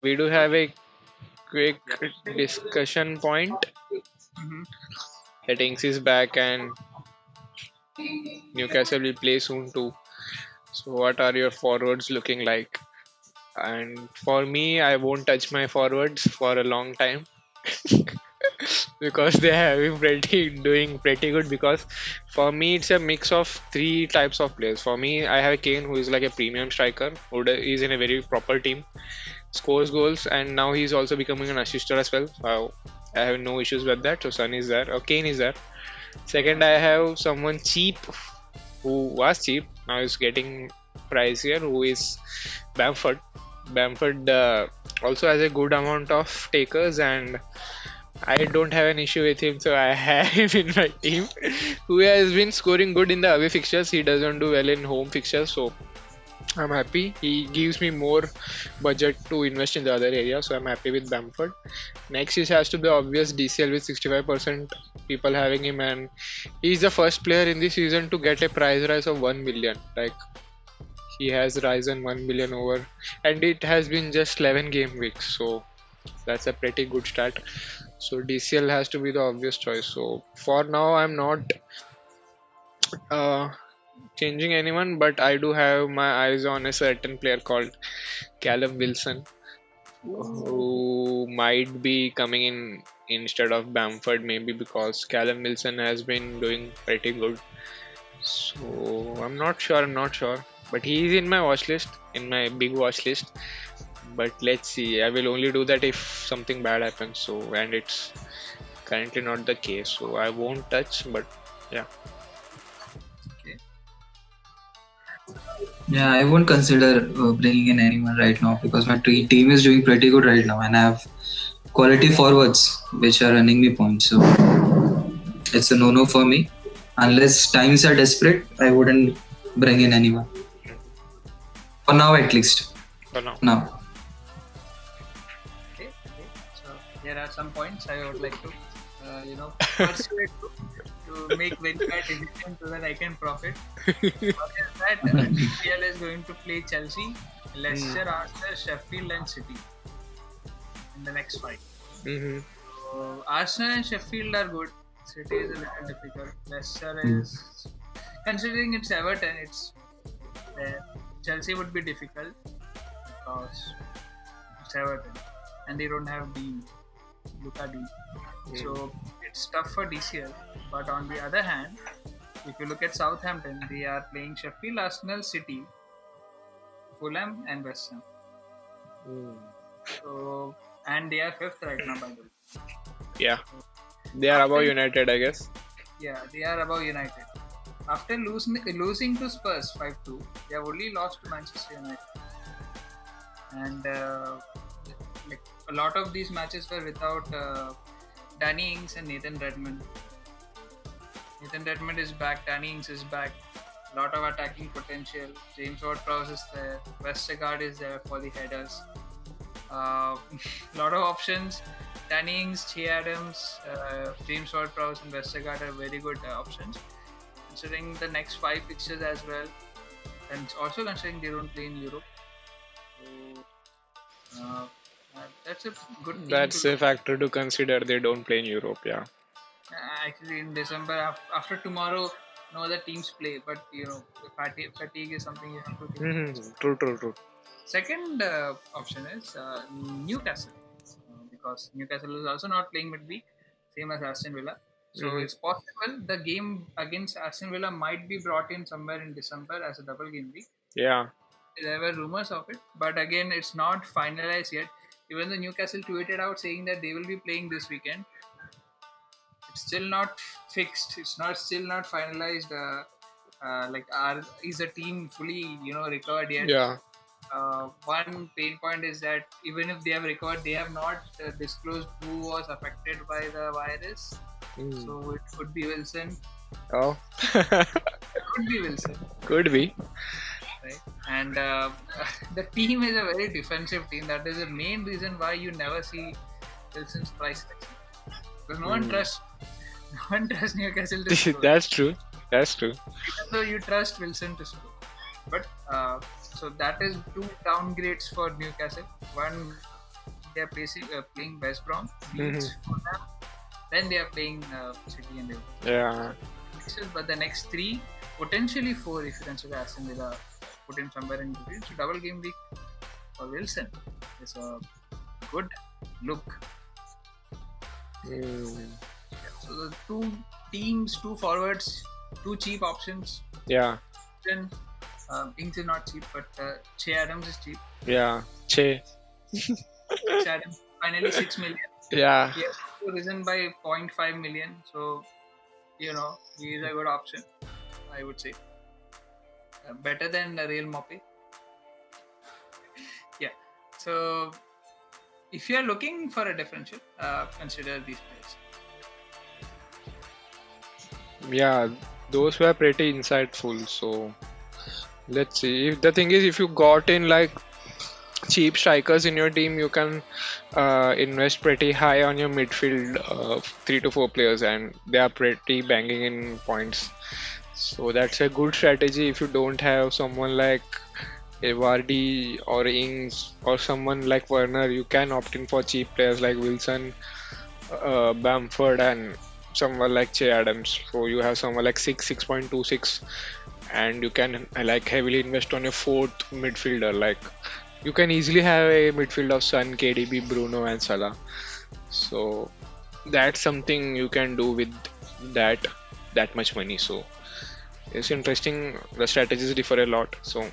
we do have a quick Yeah. discussion point. Mm-hmm. That Ings is back and Newcastle will play soon too. So, what are your forwards looking like? And for me, I won't touch my forwards for a long time because they have been doing pretty good. Because for me, it's a mix of three types of players. For me, I have Kane, who is like a premium striker, who is in a very proper team, scores goals, and now he's also becoming an assister as well. I have no issues with that. So Son is there, or Kane is there. Second, I have someone cheap who was cheap, now is getting pricier, who is Bamford. Bamford also has a good amount of takers, and I don't have an issue with him, so I have him in my team. Who has been scoring good in the away fixtures. He doesn't do well in home fixtures, so I'm happy. He gives me more budget to invest in the other area, so I'm happy with Bamford. Next is has to be obvious DCL with 65% people having him, and he's the first player in this season to get a price rise of 1 million. Like he has risen 1 million over, and it has been just 11 game weeks, so that's a pretty good start. So DCL has to be the obvious choice. So for now, I'm not uh, changing anyone, but I do have my eyes on a certain player called Callum Wilson, Ooh. who might be coming in instead of Bamford, maybe because Callum Wilson has been doing pretty good. So I'm not sure. I'm not sure, but he's in my watch list, in my big watch list. But let's see. I will only do that if something bad happens. So and it's currently not the case, so I won't touch. But yeah. Okay. Yeah, I won't consider bringing in anyone right now because my team is doing pretty good right now, and I have quality forwards which are running me points. So it's a no-no for me. Unless times are desperate, I wouldn't bring in anyone. For now, at least. For now. Now. Okay. Okay. So there are some points I would like to, persuade to make very bad decision so that I can profit. One is that DPL is going to play Chelsea, Mm. Leicester, Arsenal, Sheffield, and City in the next fight. Mm-hmm. So Arsenal and Sheffield are good. City is a little difficult. Leicester Hmm. is, considering it's Everton, it's there. Chelsea would be difficult because it's Everton and they don't have Dean, Luca Dean. Mm. So it's tough for DCL. But on the other hand, if you look at Southampton, they are playing Sheffield, Arsenal, City, Fulham, and West Ham. Mm. So and they are fifth right now, by the way. Yeah, they are After above United, I guess. Yeah, they are above United. After losing to Spurs 5-2, they have only lost to Manchester United, and like a lot of these matches were without Danny Ings and Nathan Redmond. Nathan Redmond is back. Danny Ings is back. A lot of attacking potential. James Ward-Prowse is there. Westergaard is there for the headers. Lot of options. Danny Ings, Che Adams, James Ward-Prowse, and Westergaard are very good options. Considering the next 5 fixtures as well, and also considering they don't play in Europe. So that's a good team to That's look a factor to consider. They don't play in Europe. Yeah. at. Actually, in December, after tomorrow, no other teams play, but fatigue is something you have to take into Mm-hmm. True, true, true. Second option is Newcastle, because Newcastle is also not playing midweek, same as Aston Villa. So Mm-hmm. it's possible the game against Aston Villa might be brought in somewhere in December as a double game week. Yeah. There were rumors of it, but again, it's not finalized yet. Even the Newcastle tweeted out saying that they will be playing this weekend. It's still not fixed. It's not still not finalized. Is the team fully recovered yet? Yeah. One pain point is that even if they have recovered, they have not disclosed who was affected by the virus. Mm. So it could be Wilson. Oh. It could be Wilson, Could be. right? And the team is a very defensive team. That is the main reason why you never see Wilson's price selection. Because Mm. no one trusts Newcastle to score. That's true. That's true. Even though you trust Wilson to score. But so that is two downgrades for Newcastle. One they are playing West Brom, Leeds, Fulham. Then they are playing City and Liverpool. Yeah. But the next 3, potentially 4, if you consider Aston Villa, put him somewhere in between. So double game week for Wilson is a good look. So the 2 teams, 2 forwards, 2 cheap options. Yeah. Then Ings is not cheap, but Che Adams is cheap. Yeah. Che. Che Adams finally 6 million. Yeah. He has also risen by 0.5 million. So, he is a good option, I would say. Better than Real Mope. Yeah. So, if you are looking for a differential, consider these players. Yeah, those were pretty insightful. So let's see. If the thing is, if you got in like cheap strikers in your team, you can invest pretty high on your midfield, 3 to 4 players, and they are pretty banging in points. So that's a good strategy if you don't have someone like Vardy or Ings or someone like Werner. You can opt in for cheap players like Wilson, Bamford, and someone like Che Adams. So you have someone like 6.26, and you can like heavily invest on your 4th midfielder. Like you can easily have a midfield of Son, KDB, Bruno, and Salah. So that's something you can do with that much money. So it's interesting. The strategies differ a lot. So